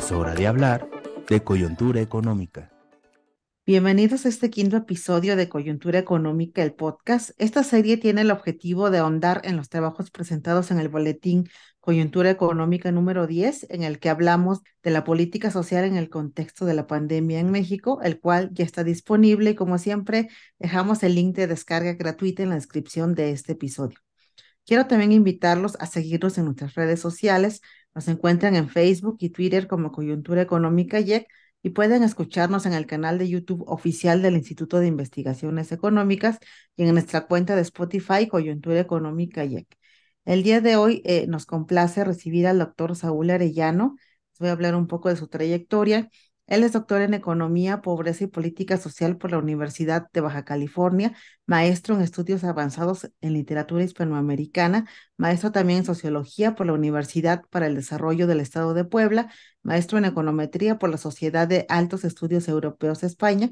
Es hora de hablar de coyuntura económica. Bienvenidos a este quinto episodio de Coyuntura Económica, el podcast. Esta serie tiene el objetivo de ahondar en los trabajos presentados en el boletín Coyuntura Económica número 10, en el que hablamos de la política social en el contexto de la pandemia en México, el cual ya está disponible y como siempre dejamos el link de descarga gratuita en la descripción de este episodio. Quiero también invitarlos a seguirnos en nuestras redes sociales. Nos encuentran en Facebook y Twitter como Coyuntura Económica YEC y pueden escucharnos en el canal de YouTube oficial del Instituto de Investigaciones Económicas y en nuestra cuenta de Spotify Coyuntura Económica YEC. El día de hoy nos complace recibir al doctor Saúl Arellano. Les voy a hablar un poco de su trayectoria. Él es doctor en Economía, Pobreza y Política Social por la Universidad de Baja California, maestro en estudios avanzados en literatura hispanoamericana, maestro también en sociología por la Universidad para el Desarrollo del Estado de Puebla, maestro en econometría por la Sociedad de Altos Estudios Europeos de España,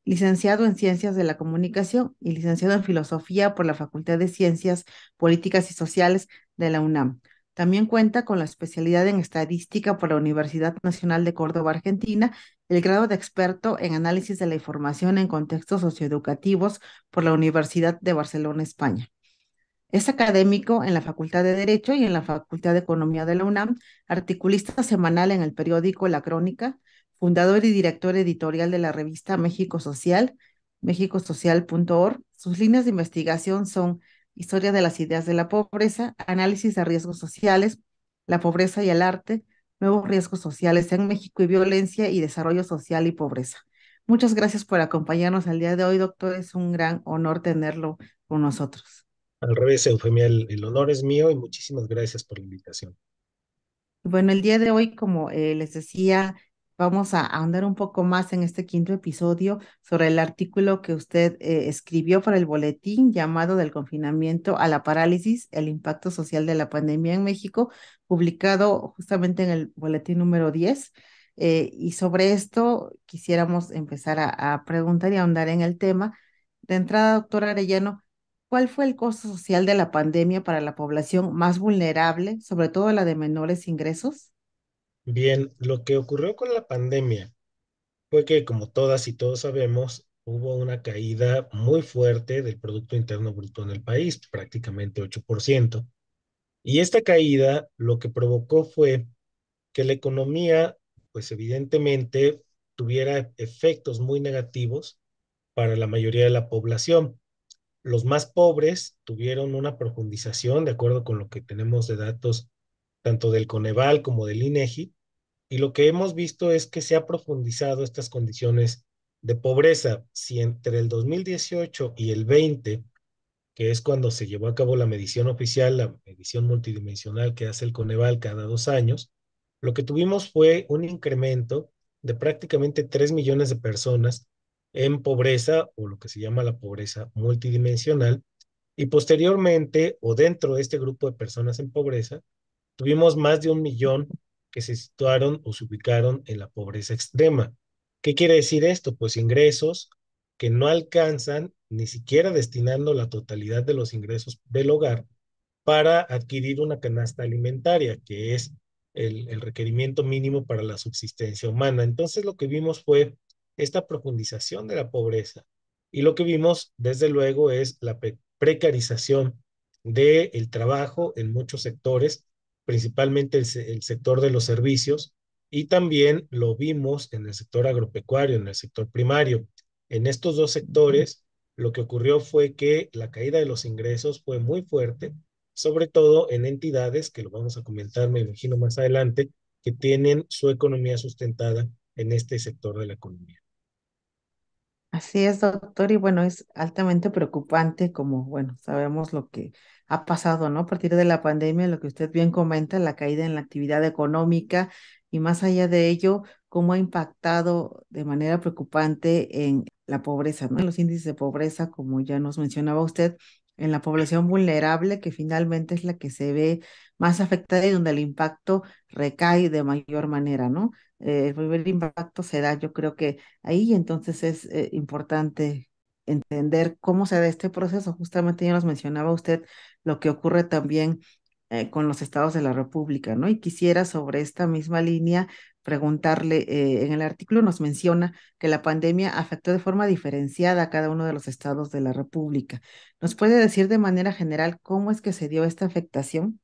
licenciado en Ciencias de la Comunicación y licenciado en Filosofía por la Facultad de Ciencias Políticas y Sociales de la UNAM. También cuenta con la especialidad en Estadística por la Universidad Nacional de Córdoba, Argentina, el grado de experto en análisis de la información en contextos socioeducativos por la Universidad de Barcelona, España. Es académico en la Facultad de Derecho y en la Facultad de Economía de la UNAM, articulista semanal en el periódico La Crónica, fundador y director editorial de la revista México Social, mexicosocial.org. Sus líneas de investigación son historia de las ideas de la pobreza, análisis de riesgos sociales, la pobreza y el arte, nuevos riesgos sociales en México y violencia y desarrollo social y pobreza. Muchas gracias por acompañarnos el día de hoy, doctor. Es un gran honor tenerlo con nosotros. Al revés, Eufemia, el honor es mío y muchísimas gracias por la invitación. Bueno, el día de hoy, como les decía, vamos a ahondar un poco más en este quinto episodio sobre el artículo que usted escribió para el boletín llamado Del confinamiento a la parálisis, el impacto social de la pandemia en México, publicado justamente en el boletín número 10. Y sobre esto quisiéramos empezar a preguntar y ahondar en el tema. De entrada, doctor Arellano, ¿cuál fue el costo social de la pandemia para la población más vulnerable, sobre todo la de menores ingresos? Bien, lo que ocurrió con la pandemia fue que, como todas y todos sabemos, hubo una caída muy fuerte del Producto Interno Bruto en el país, prácticamente 8%. Y esta caída lo que provocó fue que la economía, pues evidentemente, tuviera efectos muy negativos para la mayoría de la población. Los más pobres tuvieron una profundización, de acuerdo con lo que tenemos de datos tanto del Coneval como del INEGI, y lo que hemos visto es que se ha profundizado estas condiciones de pobreza. Si entre el 2018 y el 20, que es cuando se llevó a cabo la medición oficial, la medición multidimensional que hace el Coneval cada 2 años, lo que tuvimos fue un incremento de prácticamente 3 millones de personas en pobreza o lo que se llama la pobreza multidimensional. Y posteriormente, o dentro de este grupo de personas en pobreza, tuvimos más de 1 millón que se situaron o se ubicaron en la pobreza extrema. ¿Qué quiere decir esto? Pues ingresos que no alcanzan ni siquiera destinando la totalidad de los ingresos del hogar para adquirir una canasta alimentaria, que es el requerimiento mínimo para la subsistencia humana. Entonces lo que vimos fue esta profundización de la pobreza y lo que vimos desde luego es la precarización del trabajo en muchos sectores, principalmente el sector de los servicios, y también lo vimos en el sector agropecuario, en el sector primario. En estos dos sectores, lo que ocurrió fue que la caída de los ingresos fue muy fuerte, sobre todo en entidades, que lo vamos a comentar, me imagino, más adelante, que tienen su economía sustentada en este sector de la economía. Así es, doctor, y bueno, es altamente preocupante como, bueno, sabemos lo que ha pasado, ¿no? A partir de la pandemia, lo que usted bien comenta, la caída en la actividad económica y más allá de ello, cómo ha impactado de manera preocupante en la pobreza, ¿no? En los índices de pobreza, como ya nos mencionaba usted, en la población vulnerable, que finalmente es la que se ve más afectada y donde el impacto recae de mayor manera, ¿no? El primer impacto se da, yo creo que ahí, entonces es importante entender cómo se da este proceso. Justamente ya nos mencionaba usted lo que ocurre también con los estados de la República, ¿no? Y quisiera sobre esta misma línea preguntarle, en el artículo nos menciona que la pandemia afectó de forma diferenciada a cada uno de los estados de la República. ¿Nos puede decir de manera general cómo es que se dio esta afectación?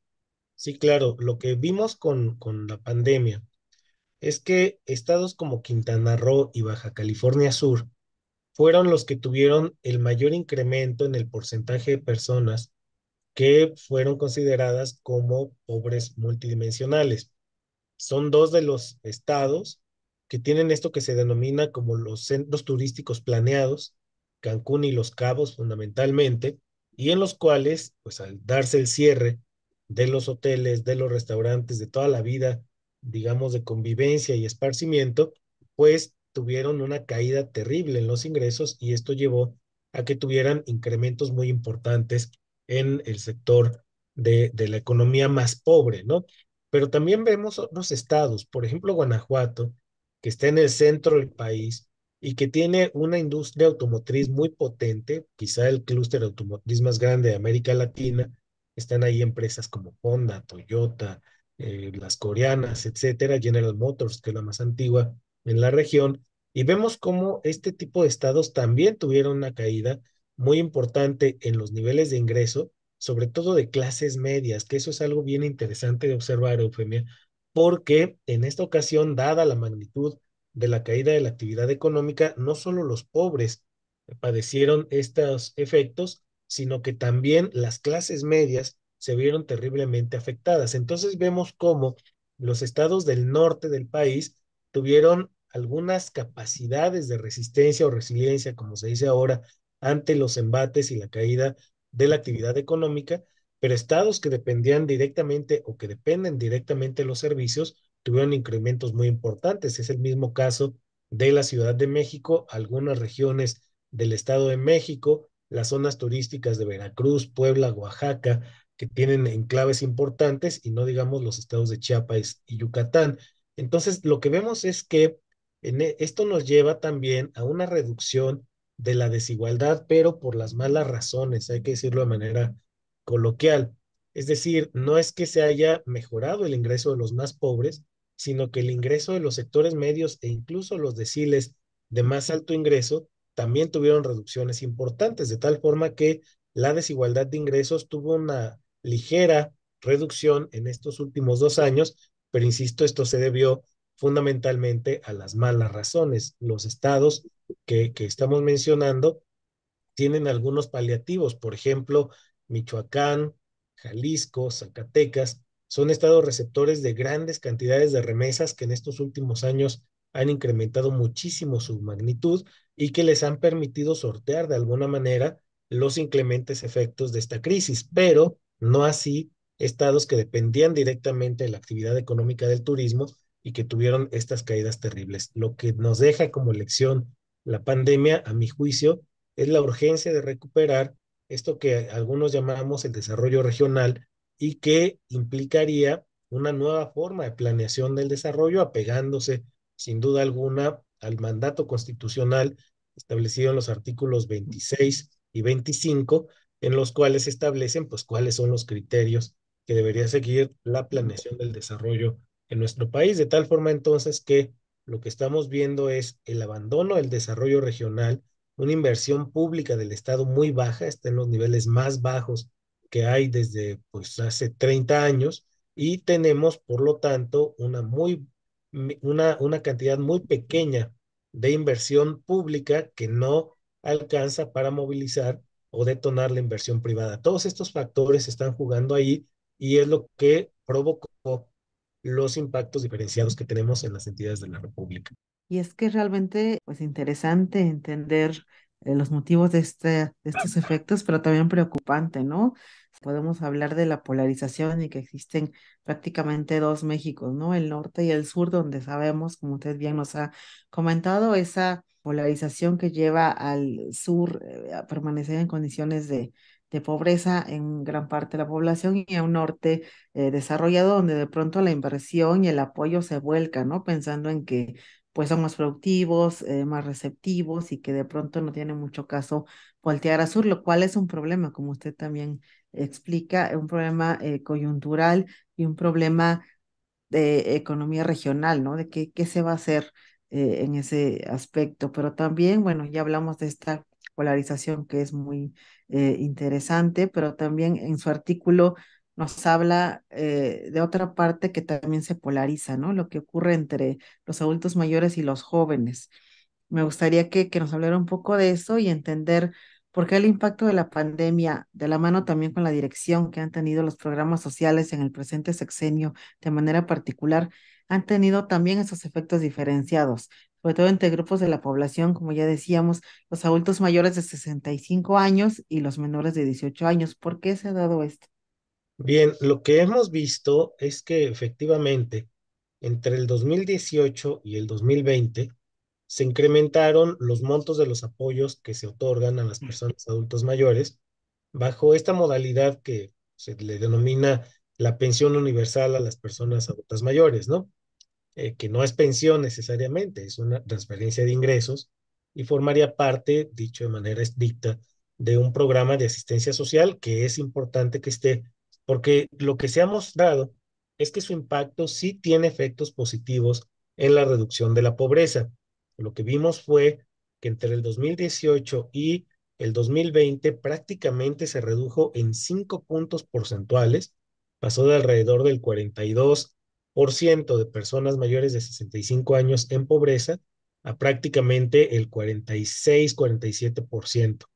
Sí, claro, lo que vimos con la pandemia es que estados como Quintana Roo y Baja California Sur fueron los que tuvieron el mayor incremento en el porcentaje de personas que fueron consideradas como pobres multidimensionales. Son dos de los estados que tienen esto que se denomina como los centros turísticos planeados, Cancún y Los Cabos fundamentalmente, y en los cuales, pues al darse el cierre de los hoteles, de los restaurantes, de toda la vida, digamos, de convivencia y esparcimiento, pues tuvieron una caída terrible en los ingresos y esto llevó a que tuvieran incrementos muy importantes en el sector de la economía más pobre, ¿no? Pero también vemos otros estados, por ejemplo, Guanajuato, que está en el centro del país y que tiene una industria automotriz muy potente, quizá el clúster automotriz más grande de América Latina. Están ahí empresas como Honda, Toyota, las coreanas, etcétera, General Motors, que es la más antigua en la región. Y vemos cómo este tipo de estados también tuvieron una caída muy importante en los niveles de ingreso, sobre todo de clases medias, que eso es algo bien interesante de observar, Eufemia, porque en esta ocasión, dada la magnitud de la caída de la actividad económica, no solo los pobres padecieron estos efectos, sino que también las clases medias se vieron terriblemente afectadas. Entonces vemos cómo los estados del norte del país tuvieron algunas capacidades de resistencia o resiliencia, como se dice ahora, ante los embates y la caída de la actividad económica, pero estados que dependían directamente o que dependen directamente de los servicios tuvieron incrementos muy importantes. Es el mismo caso de la Ciudad de México, algunas regiones del Estado de México, las zonas turísticas de Veracruz, Puebla, Oaxaca, que tienen enclaves importantes, y no digamos los estados de Chiapas y Yucatán. Entonces, lo que vemos es que esto nos lleva también a una reducción de la desigualdad, pero por las malas razones, hay que decirlo de manera coloquial. Es decir, no es que se haya mejorado el ingreso de los más pobres, sino que el ingreso de los sectores medios e incluso los deciles de más alto ingreso también tuvieron reducciones importantes, de tal forma que la desigualdad de ingresos tuvo una ligera reducción en estos últimos 2 años, pero insisto, esto se debió fundamentalmente a las malas razones. Los estados que estamos mencionando tienen algunos paliativos, por ejemplo, Michoacán, Jalisco, Zacatecas, son estados receptores de grandes cantidades de remesas que en estos últimos años han incrementado muchísimo su magnitud y que les han permitido sortear de alguna manera los inclementes efectos de esta crisis, pero no así estados que dependían directamente de la actividad económica del turismo y que tuvieron estas caídas terribles. Lo que nos deja como lección la pandemia, a mi juicio, es la urgencia de recuperar esto que algunos llamamos el desarrollo regional y que implicaría una nueva forma de planeación del desarrollo, apegándose sin duda alguna al mandato constitucional establecido en los artículos 26 y 25, en los cuales se establecen pues cuáles son los criterios que debería seguir la planeación del desarrollo en nuestro país, de tal forma entonces que lo que estamos viendo es el abandono del desarrollo regional, una inversión pública del Estado muy baja, está en los niveles más bajos que hay desde pues hace 30 años, y tenemos por lo tanto una cantidad muy pequeña de inversión pública que no alcanza para movilizar o detonar la inversión privada. Todos estos factores están jugando ahí y es lo que provocó los impactos diferenciados que tenemos en las entidades de la República. Y es que realmente, pues interesante entender los motivos de estos efectos, pero también preocupante, ¿no? Podemos hablar de la polarización y que existen prácticamente dos Méxicos, ¿no? El norte y el sur, donde sabemos, como usted bien nos ha comentado, esa polarización que lleva al sur a permanecer en condiciones de pobreza en gran parte de la población, y a un norte desarrollado donde de pronto la inversión y el apoyo se vuelca, ¿no? Pensando en que pues son más productivos, más receptivos, y que de pronto no tiene mucho caso voltear a sur, lo cual es un problema, como usted también explica, un problema coyuntural y un problema de economía regional, ¿no? De qué se va a hacer en ese aspecto. Pero también, bueno, ya hablamos de esta polarización que es muy interesante, pero también en su artículo nos habla de otra parte que también se polariza, ¿no? Lo que ocurre entre los adultos mayores y los jóvenes. Me gustaría que nos hablara un poco de eso y entender por qué el impacto de la pandemia, de la mano también con la dirección que han tenido los programas sociales en el presente sexenio de manera particular, han tenido también esos efectos diferenciados, sobre todo entre grupos de la población, como ya decíamos, los adultos mayores de 65 años y los menores de 18 años. ¿Por qué se ha dado esto? Bien, lo que hemos visto es que efectivamente entre el 2018 y el 2020 se incrementaron los montos de los apoyos que se otorgan a las personas adultos mayores bajo esta modalidad que se le denomina la pensión universal a las personas adultas mayores, ¿no? Que no es pensión necesariamente, es una transferencia de ingresos y formaría parte, dicho de manera estricta, de un programa de asistencia social que es importante que esté, porque lo que se ha mostrado es que su impacto sí tiene efectos positivos en la reducción de la pobreza. Lo que vimos fue que entre el 2018 y el 2020 prácticamente se redujo en 5 puntos porcentuales, pasó de alrededor del 42% de personas mayores de 65 años en pobreza a prácticamente el 46-47%.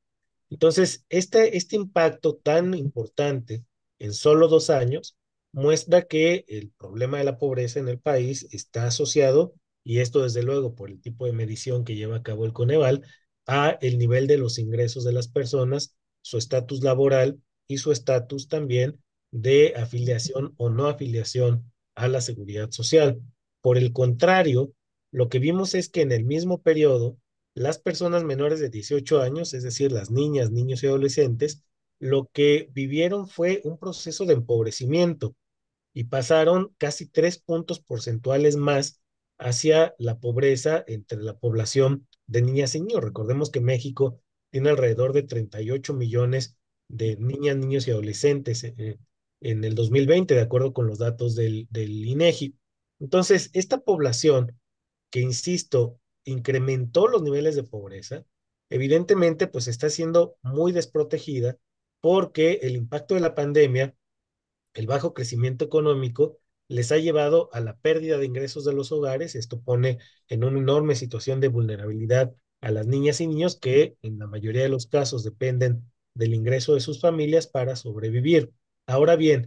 Entonces, este impacto tan importante en solo 2 años muestra que el problema de la pobreza en el país está asociado, y esto desde luego por el tipo de medición que lleva a cabo el Coneval, a el nivel de los ingresos de las personas, su estatus laboral y su estatus también de afiliación o no afiliación a la seguridad social. Por el contrario, lo que vimos es que en el mismo periodo, las personas menores de 18 años, es decir, las niñas, niños y adolescentes, lo que vivieron fue un proceso de empobrecimiento y pasaron casi 3 puntos porcentuales más hacia la pobreza entre la población de niñas y niños. Recordemos que México tiene alrededor de 38 millones de niñas, niños y adolescentes en el 2020, de acuerdo con los datos del INEGI. Entonces, esta población que, insisto, incrementó los niveles de pobreza, evidentemente pues está siendo muy desprotegida porque el impacto de la pandemia, el bajo crecimiento económico, les ha llevado a la pérdida de ingresos de los hogares. Esto pone en una enorme situación de vulnerabilidad a las niñas y niños que en la mayoría de los casos dependen del ingreso de sus familias para sobrevivir. Ahora bien,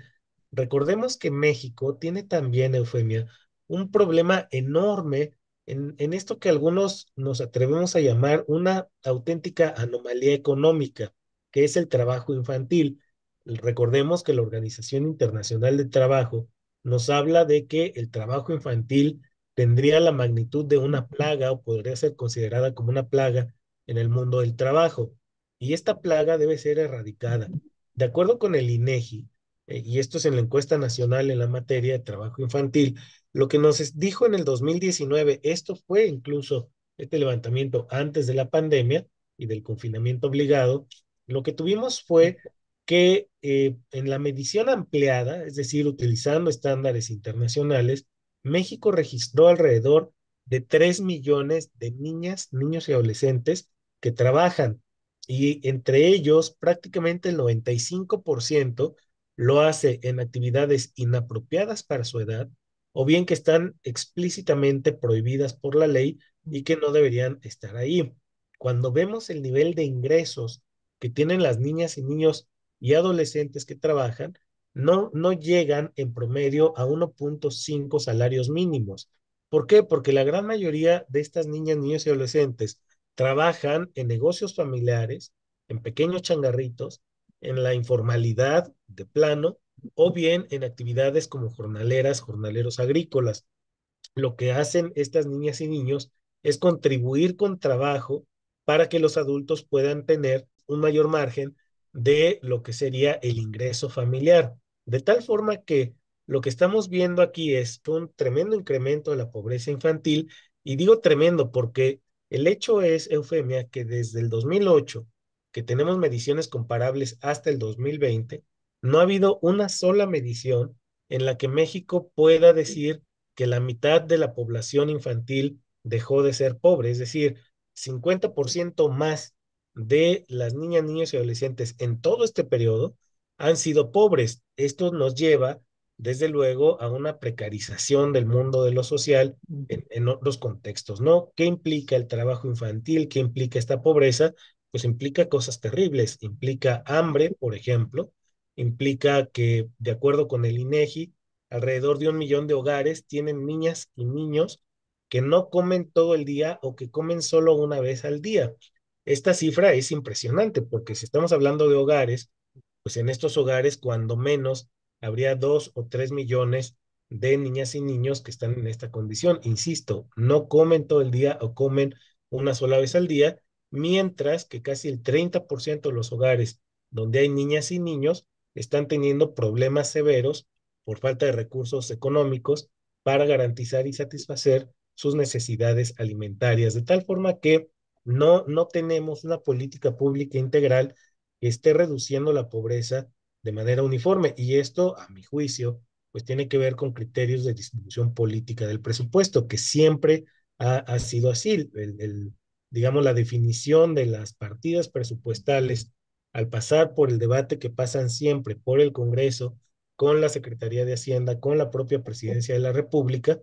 recordemos que México tiene también, Eufemia, un problema enorme en esto que algunos nos atrevemos a llamar una auténtica anomalía económica, que es el trabajo infantil. Recordemos que la Organización Internacional del Trabajo nos habla de que el trabajo infantil tendría la magnitud de una plaga o podría ser considerada como una plaga en el mundo del trabajo. Y esta plaga debe ser erradicada. De acuerdo con el INEGI, y esto es en la encuesta nacional en la materia de trabajo infantil, lo que nos dijo en el 2019, esto fue incluso este levantamiento antes de la pandemia y del confinamiento obligado, lo que tuvimos fue que en la medición ampliada, es decir, utilizando estándares internacionales, México registró alrededor de 3 millones de niñas, niños y adolescentes que trabajan, y entre ellos prácticamente el 95% lo hace en actividades inapropiadas para su edad o bien que están explícitamente prohibidas por la ley y que no deberían estar ahí. Cuando vemos el nivel de ingresos que tienen las niñas y niños y adolescentes que trabajan, no llegan en promedio a 1.5 salarios mínimos. ¿Por qué? Porque la gran mayoría de estas niñas, niños y adolescentes trabajan en negocios familiares, en pequeños changarritos, en la informalidad de plano, o bien en actividades como jornaleras, jornaleros agrícolas. Lo que hacen estas niñas y niños es contribuir con trabajo para que los adultos puedan tener un mayor margen de lo que sería el ingreso familiar. De tal forma que lo que estamos viendo aquí es un tremendo incremento de la pobreza infantil, y digo tremendo porque el hecho es, Eufemia, que desde el 2008, que tenemos mediciones comparables hasta el 2020, no ha habido una sola medición en la que México pueda decir que la mitad de la población infantil dejó de ser pobre, es decir, 50% más de las niñas, niños y adolescentes en todo este periodo han sido pobres. Esto nos lleva, desde luego, a una precarización del mundo de lo social en otros contextos, ¿no? ¿Qué implica el trabajo infantil? ¿Qué implica esta pobreza? Pues implica cosas terribles, implica hambre, por ejemplo, implica que, de acuerdo con el INEGI, alrededor de 1 millón de hogares tienen niñas y niños que no comen todo el día o que comen solo una vez al día. Esta cifra es impresionante porque si estamos hablando de hogares, pues en estos hogares, cuando menos, habría 2 o 3 millones de niñas y niños que están en esta condición. Insisto, no comen todo el día o comen una sola vez al día, mientras que casi el 30% de los hogares donde hay niñas y niños están teniendo problemas severos por falta de recursos económicos para garantizar y satisfacer sus necesidades alimentarias, de tal forma que no tenemos una política pública integral que esté reduciendo la pobreza de manera uniforme. Y esto, a mi juicio, pues tiene que ver con criterios de distribución política del presupuesto, que siempre ha sido así. Digamos, la definición de las partidas presupuestales al pasar por el debate que pasan siempre por el Congreso, con la Secretaría de Hacienda, con la propia Presidencia de la República,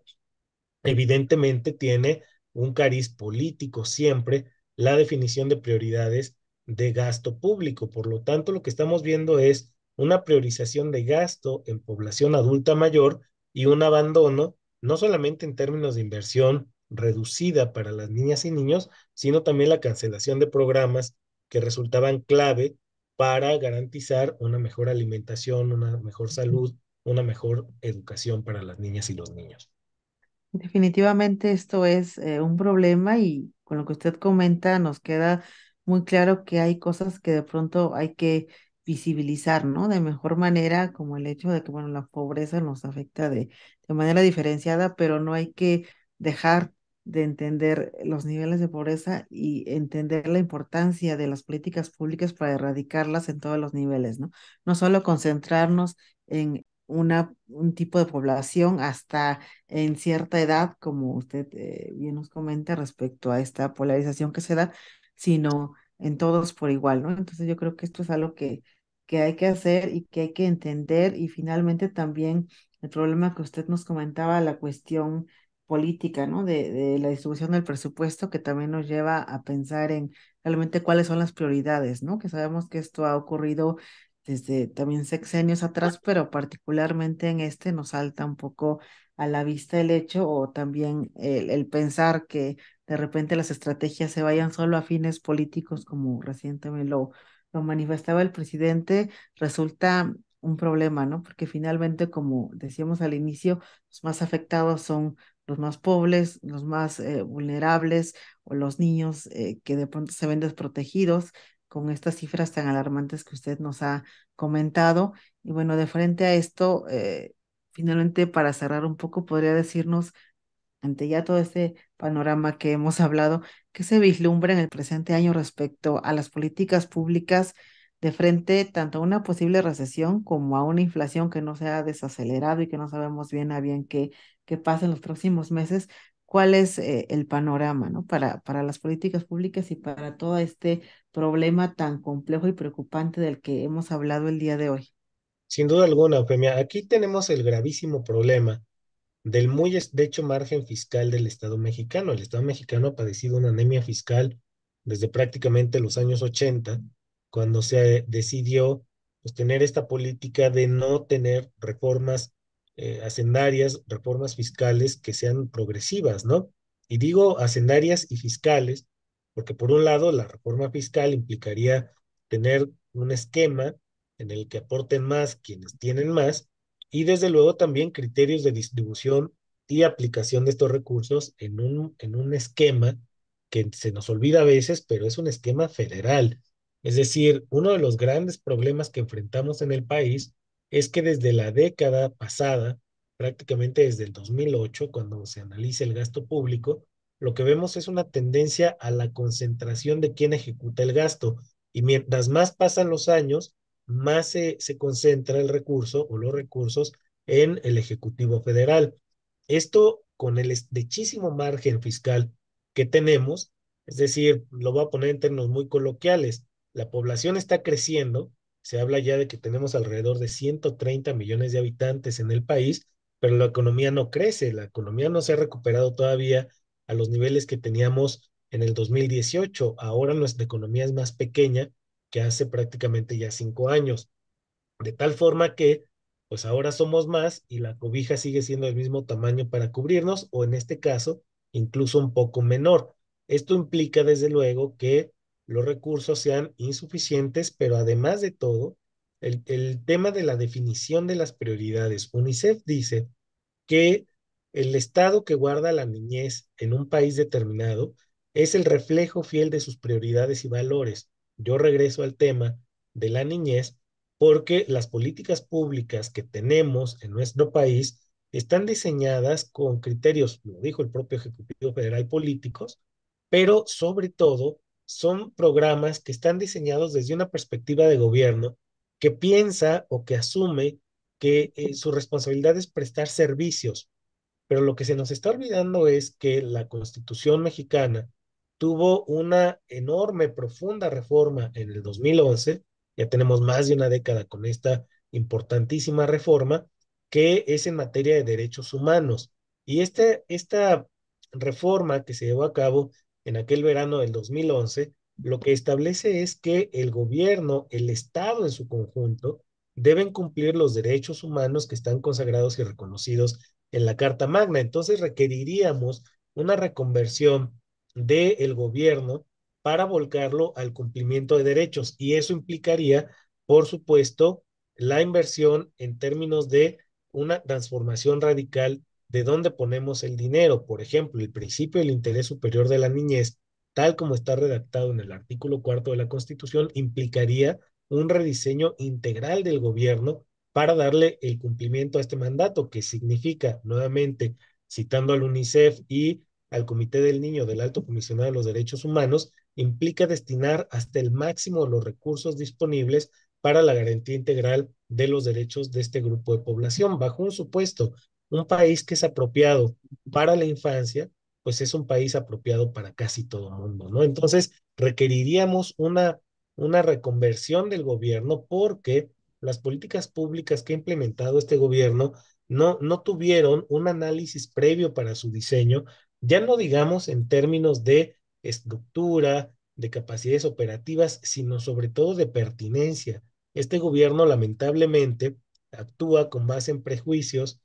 evidentemente tiene un cariz político siempre la definición de prioridades de gasto público. Por lo tanto, lo que estamos viendo es una priorización de gasto en población adulta mayor y un abandono, no solamente en términos de inversión reducida para las niñas y niños, sino también la cancelación de programas que resultaban clave para garantizar una mejor alimentación, una mejor salud, una mejor educación para las niñas y los niños. Definitivamente esto es un problema y con lo que usted comenta nos queda muy claro que hay cosas que de pronto hay que visibilizar, ¿no? De mejor manera, como el hecho de que, bueno, la pobreza nos afecta de manera diferenciada, pero no hay que dejar de entender los niveles de pobreza y entender la importancia de las políticas públicas para erradicarlas en todos los niveles, ¿no? No solo concentrarnos en un tipo de población hasta en cierta edad, como usted bien nos comenta respecto a esta polarización que se da, sino en todos por igual, ¿no? Entonces yo creo que esto es algo que hay que hacer y que hay que entender y finalmente también el problema que usted nos comentaba, la cuestión política, ¿no? De la distribución del presupuesto que también nos lleva a pensar en realmente cuáles son las prioridades, ¿no? Que sabemos que esto ha ocurrido desde también sexenios atrás, pero particularmente en este nos salta un poco a la vista el hecho o también el pensar que de repente las estrategias se vayan solo a fines políticos, como recientemente lo manifestaba el presidente, resulta un problema, ¿no? Porque finalmente, como decíamos al inicio, los más afectados son los más pobres, los más vulnerables o los niños que de pronto se ven desprotegidos con estas cifras tan alarmantes que usted nos ha comentado. Y bueno, de frente a esto, finalmente, para cerrar un poco, podría decirnos, ante ya todo este panorama que hemos hablado, ¿qué se vislumbra en el presente año respecto a las políticas públicas de frente tanto a una posible recesión como a una inflación que no se ha desacelerado y que no sabemos bien a bien qué pasa en los próximos meses? ¿Cuál es el panorama, ¿no? Para las políticas públicas y para todo este problema tan complejo y preocupante del que hemos hablado el día de hoy? Sin duda alguna, Eufemia, aquí tenemos el gravísimo problema del muy estrecho margen fiscal del Estado mexicano. El Estado mexicano ha padecido una anemia fiscal desde prácticamente los años 80, cuando se decidió pues, tener esta política de no tener reformas hacendarias, reformas fiscales que sean progresivas, ¿no? Y digo hacendarias y fiscales, porque por un lado la reforma fiscal implicaría tener un esquema en el que aporten más quienes tienen más, y desde luego también criterios de distribución y aplicación de estos recursos en un esquema que se nos olvida a veces, pero es un esquema federal. Es decir, uno de los grandes problemas que enfrentamos en el país es que desde la década pasada, prácticamente desde el 2008, cuando se analiza el gasto público, lo que vemos es una tendencia a la concentración de quien ejecuta el gasto. Y mientras más pasan los años, más se concentra el recurso o los recursos en el Ejecutivo Federal. Esto con el estrechísimo margen fiscal que tenemos, es decir, lo voy a poner en términos muy coloquiales, la población está creciendo, se habla ya de que tenemos alrededor de 130 millones de habitantes en el país, pero la economía no crece, la economía no se ha recuperado todavía a los niveles que teníamos en el 2018. Ahora nuestra economía es más pequeña que hace prácticamente ya 5 años. De tal forma que, pues ahora somos más y la cobija sigue siendo del mismo tamaño para cubrirnos, o en este caso, incluso un poco menor. Esto implica, desde luego, que los recursos sean insuficientes, pero además de todo, el tema de la definición de las prioridades. UNICEF dice que el estado que guarda la niñez en un país determinado es el reflejo fiel de sus prioridades y valores. Yo regreso al tema de la niñez porque las políticas públicas que tenemos en nuestro país están diseñadas con criterios, lo dijo el propio Ejecutivo Federal, políticos, pero sobre todo son programas que están diseñados desde una perspectiva de gobierno que piensa o que asume que su responsabilidad es prestar servicios, pero lo que se nos está olvidando es que la Constitución mexicana tuvo una enorme, profunda reforma en el 2011. Ya tenemos más de una década con esta importantísima reforma, que es en materia de derechos humanos. Y esta reforma que se llevó a cabo en aquel verano del 2011, lo que establece es que el gobierno, el Estado en su conjunto, deben cumplir los derechos humanos que están consagrados y reconocidos en la Carta Magna. Entonces requeriríamos una reconversión del gobierno para volcarlo al cumplimiento de derechos, y eso implicaría, por supuesto, la inversión en términos de una transformación radical de dónde ponemos el dinero. Por ejemplo, el principio del interés superior de la niñez, tal como está redactado en el artículo 4 de la Constitución, implicaría un rediseño integral del gobierno para darle el cumplimiento a este mandato, que significa, nuevamente, citando al UNICEF y al Comité del Niño del Alto Comisionado de los Derechos Humanos, implica destinar hasta el máximo de los recursos disponibles para la garantía integral de los derechos de este grupo de población. Bajo un supuesto, un país que es apropiado para la infancia, pues es un país apropiado para casi todo el mundo, ¿no? Entonces, requeriríamos una reconversión del gobierno, porque las políticas públicas que ha implementado este gobierno no tuvieron un análisis previo para su diseño, ya no digamos en términos de estructura, de capacidades operativas, sino sobre todo de pertinencia. Este gobierno lamentablemente actúa con base en prejuicios,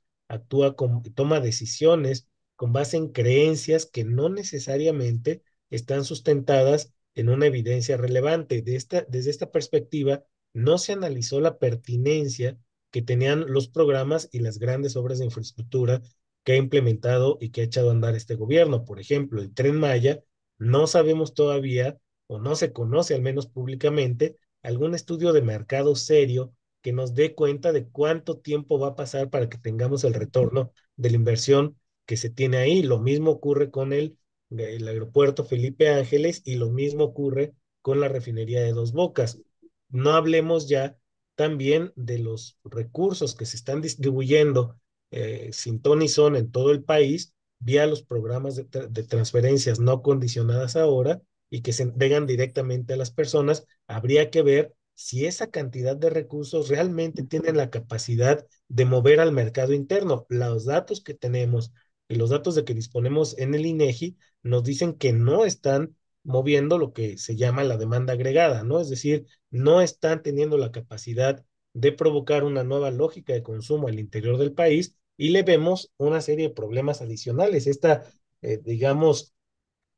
toma decisiones con base en creencias que no necesariamente están sustentadas en una evidencia relevante. Desde esta perspectiva, no se analizó la pertinencia que tenían los programas y las grandes obras de infraestructura que ha implementado y que ha echado a andar este gobierno. Por ejemplo, el Tren Maya, no sabemos todavía, o no se conoce al menos públicamente, algún estudio de mercado serio que nos dé cuenta de cuánto tiempo va a pasar para que tengamos el retorno de la inversión que se tiene ahí. Lo mismo ocurre con el aeropuerto Felipe Ángeles, y lo mismo ocurre con la refinería de Dos Bocas. No hablemos ya también de los recursos que se están distribuyendo sin ton ni son en todo el país vía los programas de transferencias no condicionadas ahora, y que se entregan directamente a las personas. Habría que ver si esa cantidad de recursos realmente tienen la capacidad de mover al mercado interno. Los datos que tenemos y los datos de que disponemos en el INEGI nos dicen que no están moviendo lo que se llama la demanda agregada, ¿no? Es decir, no están teniendo la capacidad de provocar una nueva lógica de consumo al interior del país, y le vemos una serie de problemas adicionales. Digamos,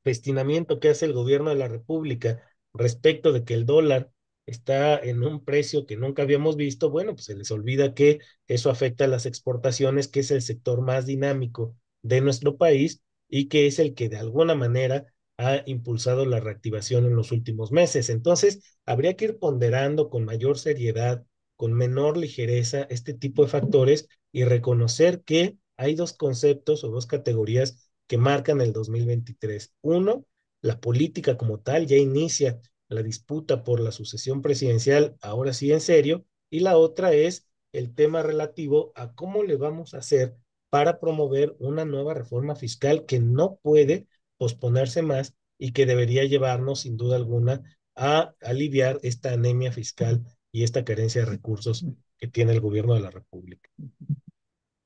festinamiento que hace el gobierno de la República respecto de que el dólar está en un precio que nunca habíamos visto. Bueno, pues se les olvida que eso afecta a las exportaciones, que es el sector más dinámico de nuestro país y que es el que de alguna manera ha impulsado la reactivación en los últimos meses. Entonces, habría que ir ponderando con mayor seriedad, con menor ligereza, este tipo de factores, y reconocer que hay dos conceptos o dos categorías que marcan el 2023. Uno, la política como tal ya inicia la disputa por la sucesión presidencial, ahora sí en serio, y la otra es el tema relativo a cómo le vamos a hacer para promover una nueva reforma fiscal que no puede posponerse más y que debería llevarnos, sin duda alguna, a aliviar esta anemia fiscal y esta carencia de recursos que tiene el gobierno de la República.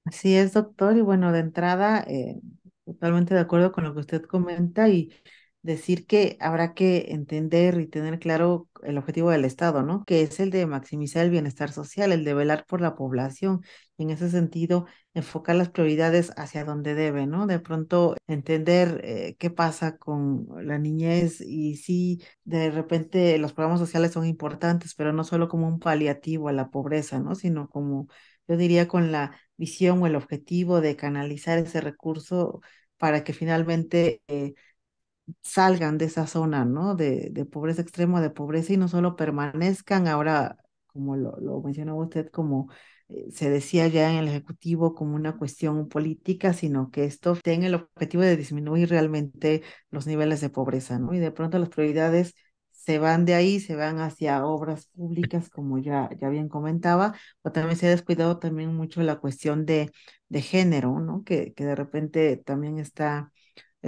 Así es, doctor. Y bueno, de entrada, totalmente de acuerdo con lo que usted comenta y decir que habrá que entender y tener claro el objetivo del Estado, ¿no? Que es el de maximizar el bienestar social, el de velar por la población. Y en ese sentido, enfocar las prioridades hacia donde debe, ¿no? De pronto entender qué pasa con la niñez y si de repente los programas sociales son importantes, pero no solo como un paliativo a la pobreza, ¿no? Sino como, yo diría, con la visión o el objetivo de canalizar ese recurso para que finalmente salgan de esa zona, ¿no? De pobreza extrema, de pobreza y no solo permanezcan ahora, como lo mencionó usted, como se decía ya en el Ejecutivo, como una cuestión política, sino que esto tenga el objetivo de disminuir realmente los niveles de pobreza, ¿no? Y de pronto las prioridades se van de ahí, se van hacia obras públicas, como ya bien comentaba, o también se ha descuidado también mucho la cuestión de género, ¿no? Que de repente también está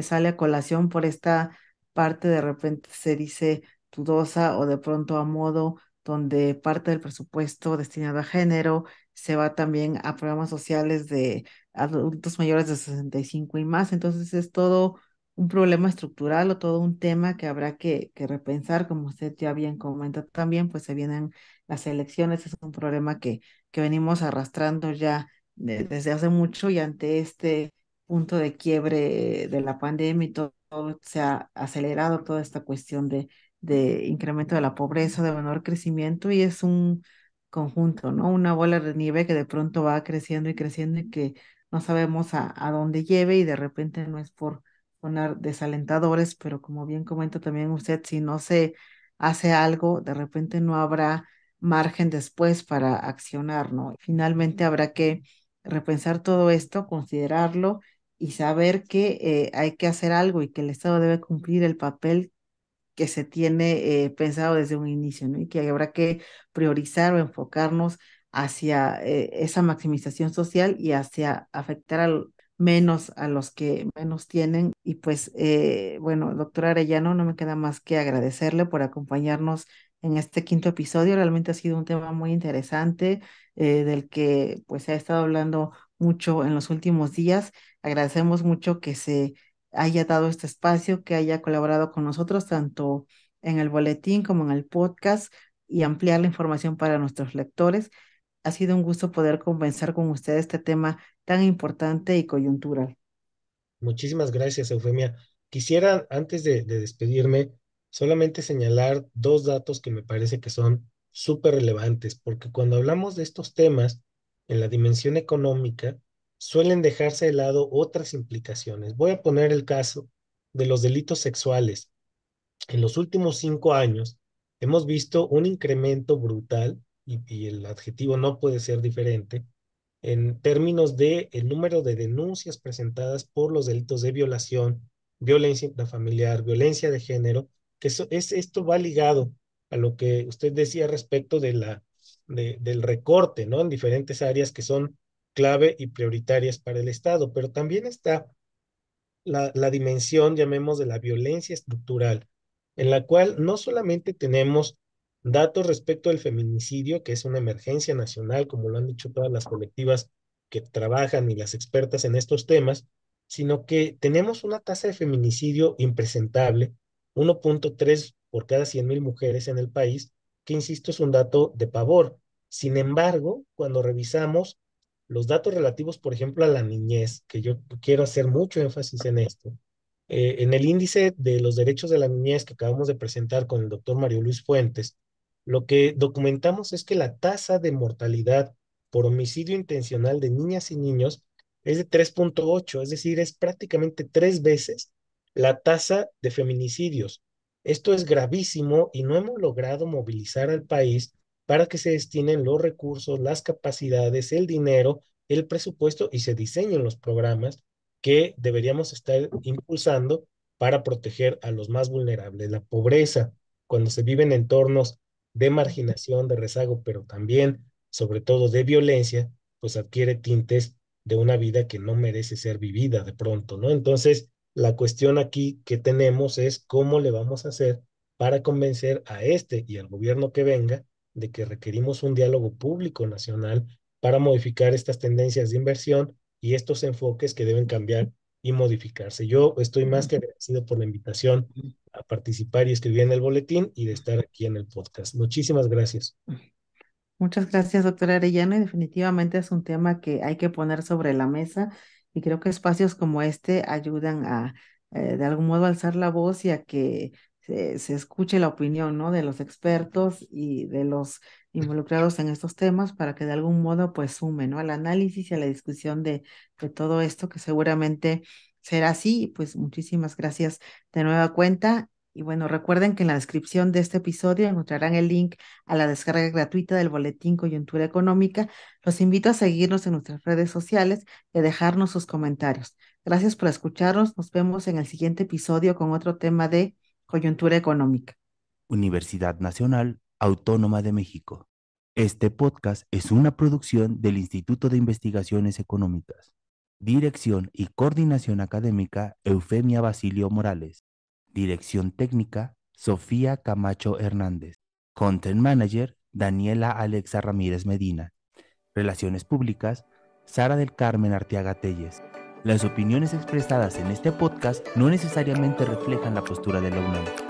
sale a colación por esta parte, de repente se dice dudosa o de pronto a modo, donde parte del presupuesto destinado a género se va también a programas sociales de adultos mayores de 65 y más. Entonces es todo un problema estructural o todo un tema que habrá que repensar, como usted ya bien comenta también, pues se vienen las elecciones, es un problema que venimos arrastrando ya desde hace mucho y ante este punto de quiebre de la pandemia y todo se ha acelerado toda esta cuestión de incremento de la pobreza, de menor crecimiento y es un conjunto, ¿no? Una bola de nieve que de pronto va creciendo y creciendo y que no sabemos a dónde lleve y de repente no es por sonar desalentadores, pero como bien comenta también usted, si no se hace algo, de repente no habrá margen después para accionar, ¿no? Finalmente habrá que repensar todo esto, considerarlo y saber que hay que hacer algo y que el Estado debe cumplir el papel que se tiene pensado desde un inicio, ¿no? Y que habrá que priorizar o enfocarnos hacia esa maximización social y hacia afectar menos a los que menos tienen. Y pues, bueno, doctora Arellano, no me queda más que agradecerle por acompañarnos en este quinto episodio. Realmente ha sido un tema muy interesante del que pues se ha estado hablando mucho en los últimos días. Agradecemos mucho que se haya dado este espacio, que haya colaborado con nosotros tanto en el boletín como en el podcast y ampliar la información para nuestros lectores. Ha sido un gusto poder conversar con ustedes este tema tan importante y coyuntural. Muchísimas gracias, Eufemia. Quisiera, antes de despedirme, solamente señalar dos datos que me parece que son súper relevantes, porque cuando hablamos de estos temas en la dimensión económica, suelen dejarse de lado otras implicaciones. Voy a poner el caso de los delitos sexuales. En los últimos 5 años hemos visto un incremento brutal, y el adjetivo no puede ser diferente, en términos de el número de denuncias presentadas por los delitos de violación, violencia intrafamiliar, violencia de género, que esto va ligado a lo que usted decía respecto del recorte, ¿no? En diferentes áreas que son clave y prioritarias para el Estado, pero también está la dimensión, llamemos, de la violencia estructural, en la cual no solamente tenemos datos respecto al feminicidio, que es una emergencia nacional, como lo han dicho todas las colectivas que trabajan y las expertas en estos temas, sino que tenemos una tasa de feminicidio impresentable, 1.3 por cada 100,000 mujeres en el país, que insisto es un dato de pavor. Sin embargo, cuando revisamos los datos relativos, por ejemplo, a la niñez, que yo quiero hacer mucho énfasis en esto, en el índice de los derechos de la niñez que acabamos de presentar con el doctor Mario Luis Fuentes, lo que documentamos es que la tasa de mortalidad por homicidio intencional de niñas y niños es de 3.8, es decir, es prácticamente 3 veces la tasa de feminicidios. Esto es gravísimo y no hemos logrado movilizar al país para que se destinen los recursos, las capacidades, el dinero, el presupuesto y se diseñen los programas que deberíamos estar impulsando para proteger a los más vulnerables. La pobreza, cuando se vive en entornos de marginación, de rezago, pero también sobre todo de violencia, pues adquiere tintes de una vida que no merece ser vivida de pronto, ¿no? Entonces, la cuestión aquí que tenemos es cómo le vamos a hacer para convencer a este y al gobierno que venga de que requerimos un diálogo público nacional para modificar estas tendencias de inversión y estos enfoques que deben cambiar y modificarse. Yo estoy más que agradecido por la invitación a participar y escribir en el boletín y de estar aquí en el podcast. Muchísimas gracias. Muchas gracias, doctora Arellano, y definitivamente es un tema que hay que poner sobre la mesa y creo que espacios como este ayudan a, de algún modo, alzar la voz y a que se escuche la opinión, ¿no? De los expertos y de los involucrados en estos temas para que de algún modo, pues, sume, ¿no? Al análisis y a la discusión de todo esto que seguramente será así. Pues muchísimas gracias de nueva cuenta. Y bueno, recuerden que en la descripción de este episodio encontrarán el link a la descarga gratuita del Boletín Coyuntura Económica. Los invito a seguirnos en nuestras redes sociales y a dejarnos sus comentarios. Gracias por escucharnos. Nos vemos en el siguiente episodio con otro tema de coyuntura económica. Universidad Nacional Autónoma de México. Este podcast es una producción del Instituto de Investigaciones Económicas. Dirección y coordinación académica, Eufemia Basilio Morales. Dirección técnica, Sofía Camacho Hernández. Content Manager, Daniela Alexa Ramírez Medina. Relaciones públicas, Sara del Carmen Arteaga Telles. Las opiniones expresadas en este podcast no necesariamente reflejan la postura de la UNAM.